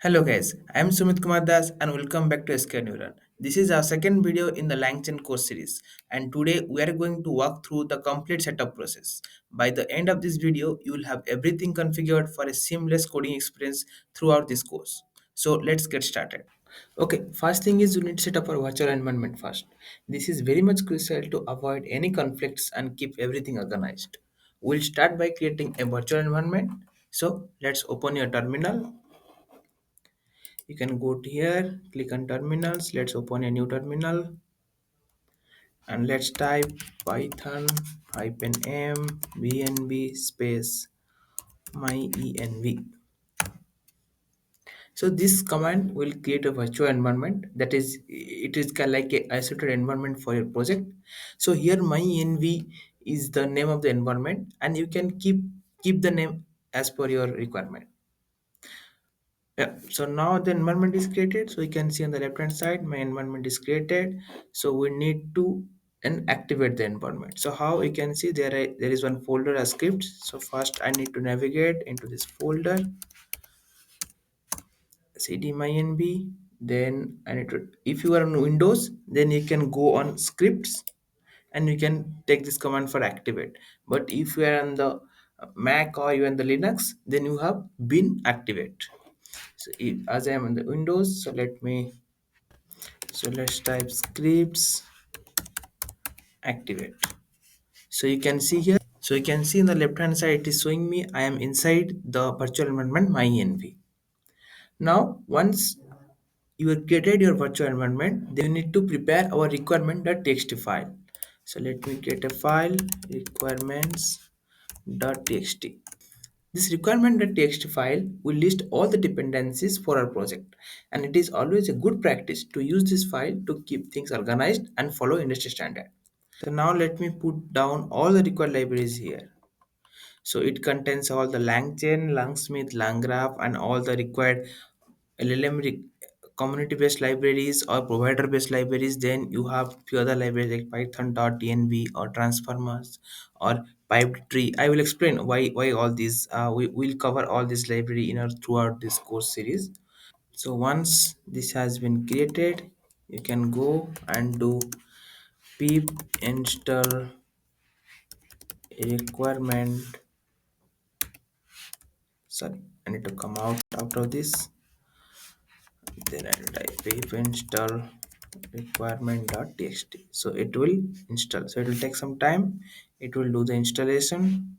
Hello guys, I am Sumit Kumar Das and welcome back to SK Neuron. This is our second video in the LangChain course series and today we are going to walk through the complete setup process. By the end of this video, you will have everything configured for a seamless coding experience throughout this course. So let's get started. Okay, first thing is you need to set up a virtual environment first. This is very much crucial to avoid any conflicts and keep everything organized. We'll start by creating a virtual environment. So let's open your terminal. You can go to here, click on terminals. Let's open a new terminal and let's type python hyphen m vnb space my env. So this command will create a virtual environment, that is it is kind of like a isolated environment for your project. So here my env is the name of the environment and you can keep the name as per your requirement. Yeah, so now the environment is created. So you can see on the left hand side, my environment is created. So we need to and activate the environment. So how you can see there is one folder as scripts. So first I need to navigate into this folder, cd mynb. Then I need to, if you are on Windows, then you can go on scripts and you can take this command for activate. But if you are on the Mac or even the Linux, then you have bin activate. So as I am on the Windows, let's type scripts activate. So you can see here, so you can see in the left hand side it is showing me I am inside the virtual environment my-env. Now once you have created your virtual environment, then you need to prepare our requirement.txt file. So let me get a file, requirements.txt. This requirement.txt file will list all the dependencies for our project, and it is always a good practice to use this file to keep things organized and follow industry standard. So now let me put down all the required libraries here. So it contains all the LangChain, LangSmith, LangGraph, and all the required LLM community-based libraries or provider-based libraries. Then you have few other libraries like Python.env or transformers or pipedeptree. I will explain why all these. We will cover all this library in our throughout this course series. So once this has been created, you can go and do pip install requirement. Sorry, I need to come out of this. Then I will type pip install requirement.txt. So it will install. So it will take some time. It will do the installation.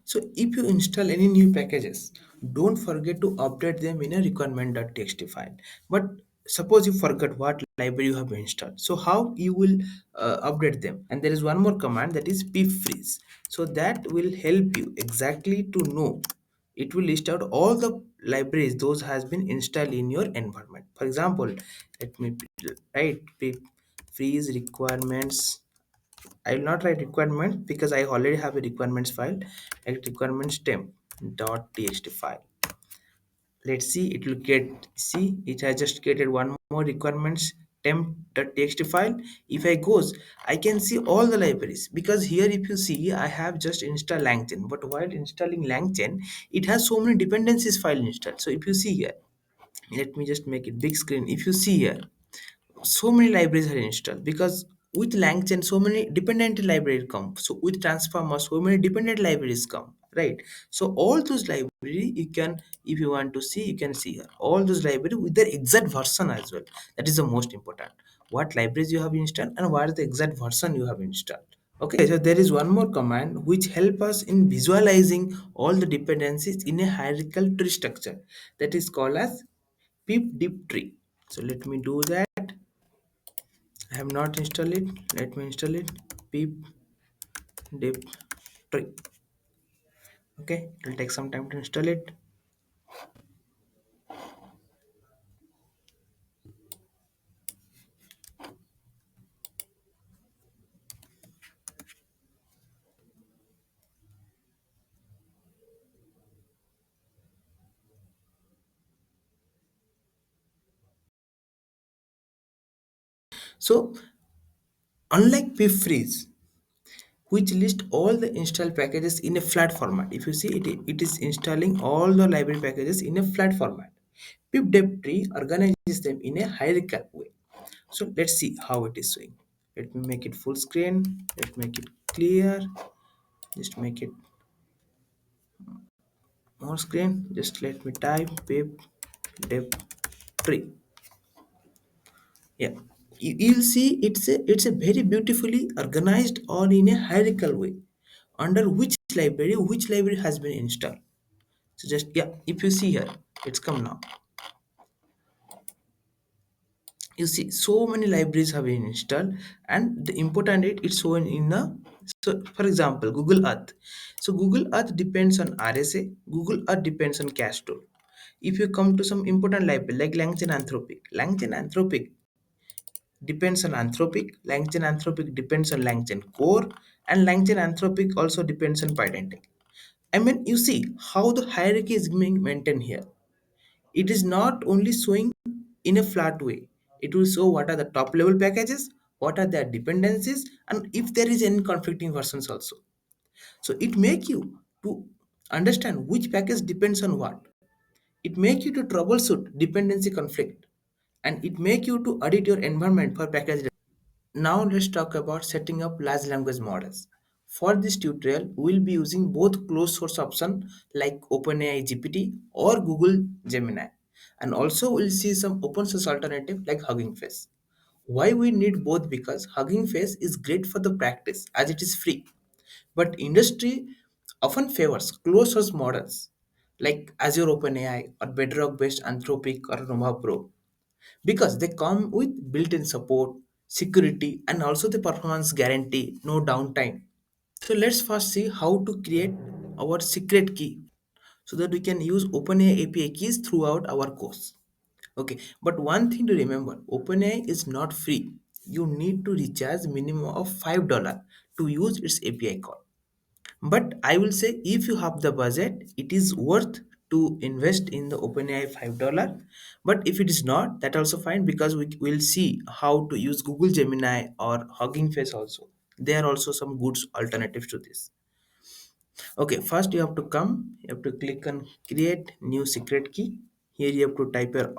So if you install any new packages, don't forget to update them in a requirement.txt file. But suppose you forgot what library you have installed. So how you will update them? And there is one more command, that is pip freeze. So that will help you exactly to know. It will list out all the libraries those has been installed in your environment. For example, let me write pip freeze requirements. I will not write requirements because I already have a requirements file, like requirements temp.txt file. Let's see, it will get, see, it has just created one more requirements temp.txt file. If I goes, I can see all the libraries, because here if you see I have just installed LangChain, but while installing LangChain, it has so many dependencies file installed. So if you see here, let me just make it big screen. If you see here, so many libraries are installed, because with langchain so many dependent libraries come, so with transformer so many dependent libraries come, right? So all those library you can, if you want to see, you can see here all those library with their exact version as well. That is the most important, what libraries you have installed and what is the exact version you have installed. Okay, so there is one more command which help us in visualizing all the dependencies in a hierarchical tree structure, that is called as pipdeptree. So let me do that. I have not installed it. Let me install it. Pip dip tree. Okay, it will take some time to install it. So Unlike pipfreeze, which list all the installed packages in a flat format. If you see it, it is installing all the library packages in a flat format. Pipdeptree organizes them in a hierarchical way. So let's see how it is doing. Let me make it full screen. Let's make it clear. Just make it more screen. Just let me type pipdeptree. Yeah, you'll see it's a very beautifully organized or in a hierarchical way. Under which library has been installed. So just yeah, if you see here, it's come now. You see so many libraries have been installed, and the important it's shown in the, so for example Google Earth. So Google Earth depends on RSA, Google Earth depends on cache tool. If you come to some important library like LangChain Anthropic depends on Anthropic, LangChain Anthropic depends on LangChain core, and LangChain Anthropic also depends on Pydantic. I mean, you see how the hierarchy is being maintained here. It is not only showing in a flat way. It will show what are the top level packages, what are their dependencies, and if there is any conflicting versions also. So it make you to understand which package depends on what. It make you to troubleshoot dependency conflict, and it make you to audit your environment for package. Now let's talk about setting up large language models. For this tutorial, we'll be using both closed source option like OpenAI GPT or Google Gemini. And also we'll see some open source alternative like Hugging Face. Why we need both? Because Hugging Face is great for the practice as it is free. But industry often favors closed source models like Azure OpenAI or Bedrock based Anthropic or Nova Pro because they come with built-in support, security, and also the performance guarantee, no downtime. So let's first see how to create our secret key so that we can use OpenAI API keys throughout our course. Okay, but one thing to remember, OpenAI is not free. You need to recharge minimum of $5 to use its API call. But I will say if you have the budget, it is worth to invest in the OpenAI $5. But if it is not, that also fine because we will see how to use Google Gemini or Hugging Face also. There are also some good alternatives to this. Okay, first you have to come, you have to click on create new secret key. Here you have to type your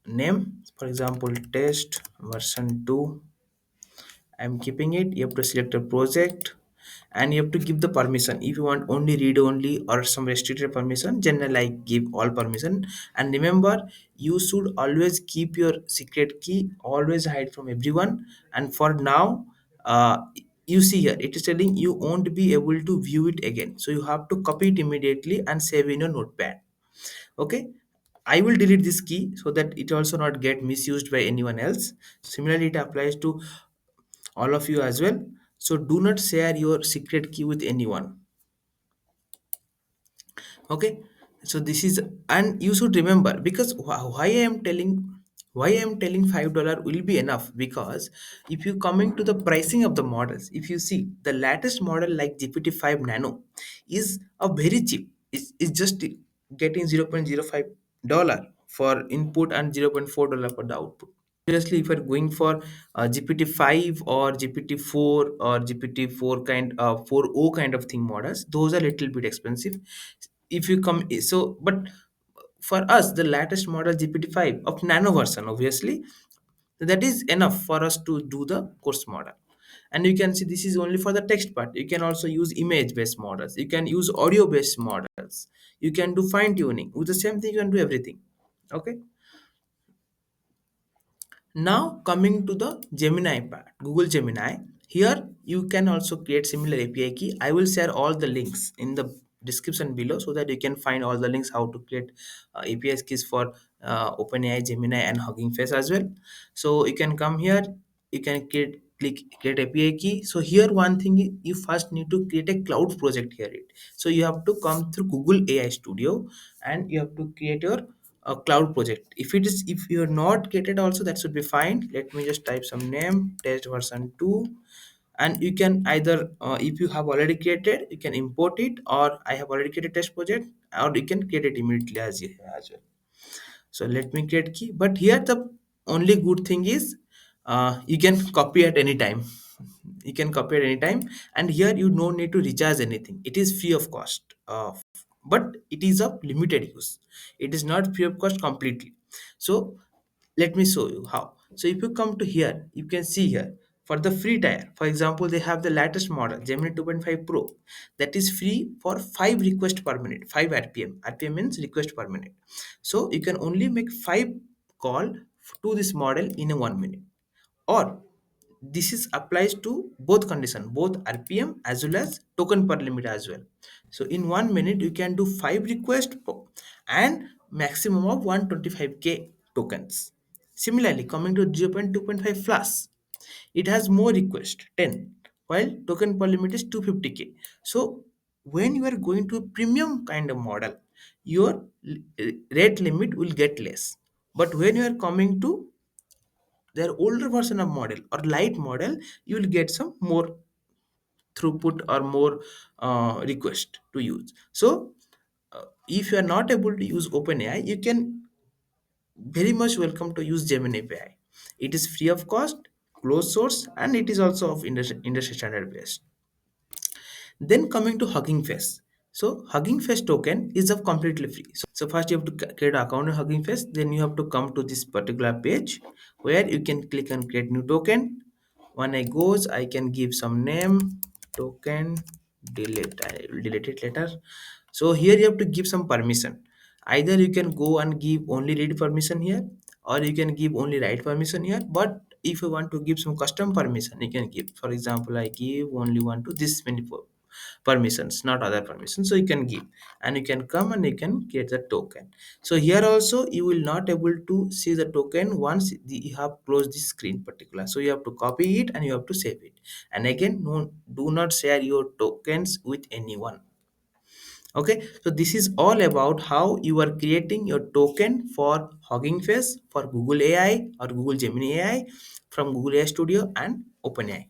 name, for example, test version 2. I'm keeping it. You have to select a project and you have to give the permission. If you want only read only or some restricted permission, general like give all permission. And remember, you should always keep your secret key, always hide from everyone. And for now, you see here, it is telling you won't be able to view it again. So you have to copy it immediately and save in your notepad. Okay. I will delete this key so that it also not get misused by anyone else. Similarly, it applies to all of you as well. So do not share your secret key with anyone. Okay, so this is, and you should remember because why I am telling, $5 will be enough, because if you coming to the pricing of the models, if you see the latest model like GPT-5 Nano is a very cheap. It's just getting $0.05 for input and $0.4 for the output. Seriously, if you're going for GPT-5 or GPT-4 or GPT-4 kind 4o kind of thing models, those are little bit expensive. If you come so, but for us the latest model GPT-5 of nano version, obviously that is enough for us to do the course model. And you can see this is only for the text part. You can also use image based models, you can use audio based models, you can do fine tuning with the same thing, you can do everything. Okay. Now coming to the Gemini part, Google Gemini. Here you can also create similar API key. I will share all the links in the description below so that you can find all the links how to create API keys for OpenAI, Gemini, and Hugging Face as well. So you can come here, you can click create API key. So here one thing you first need to create a cloud project here. So you have to come through Google AI Studio and you have to create your a cloud project. If you're not created also, that should be fine. Let me just type some name, test version 2, and you can either if you have already created, you can import it, or I have already created test project, or you can create it immediately as well. So let me create key. But here the only good thing is You can copy at any time. You can copy at any time, and here you no need to recharge anything. It is free of cost, but it is of limited use. It is not free of cost completely. So let me show you how. So if you come to here, you can see here for the free tier, for example, they have the latest model Gemini 2.5 Pro, that is free for 5 requests per minute, 5 rpm. Rpm means request per minute. So you can only make 5 call to this model in a 1 minute. Or this is applies to both condition, both rpm as well as token per limit as well. So in 1 minute you can do 5 requests and maximum of 125k tokens. Similarly, coming to 0.2.5 flash, it has more request 10, while token per limit is 250k. So when you are going to a premium kind of model, your rate limit will get less. But when you are coming to their older version of model or light model, you will get some more throughput or more request to use. So if you are not able to use OpenAI, you can very much welcome to use Gemini API. It is free of cost, closed source, and it is also of industry standard based. Then coming to Hugging Face. So Hugging Face token is of completely free. So first you have to create an account in Hugging Face. Then you have to come to this particular page where you can click on create new token. When I goes, I can give some name, token, delete. I will delete it later. So here you have to give some permission. Either you can go and give only read permission here, or you can give only write permission here. But if you want to give some custom permission, you can give. For example, I give only one to this many permissions, not other permissions. So you can give, and you can come and you can get the token. So here also you will not able to see the token once you have closed this screen particular. So you have to copy it and you have to save it. And again, no, do not share your tokens with anyone. Okay, so this is all about how you are creating your token for Hugging Face, for Google AI or Google Gemini AI from Google AI Studio and OpenAI.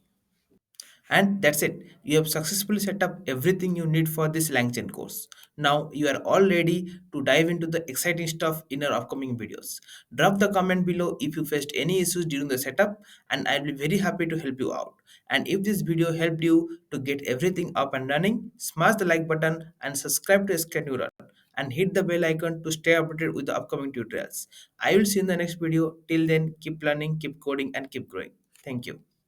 And that's it. You have successfully set up everything you need for this LangChain course. Now you are all ready to dive into the exciting stuff in our upcoming videos. Drop the comment below if you faced any issues during the setup, and I'll be very happy to help you out. And if this video helped you to get everything up and running, smash the like button and subscribe to SK Neuron and hit the bell icon to stay updated with the upcoming tutorials. I will see you in the next video. Till then, keep learning, keep coding, and keep growing. Thank you.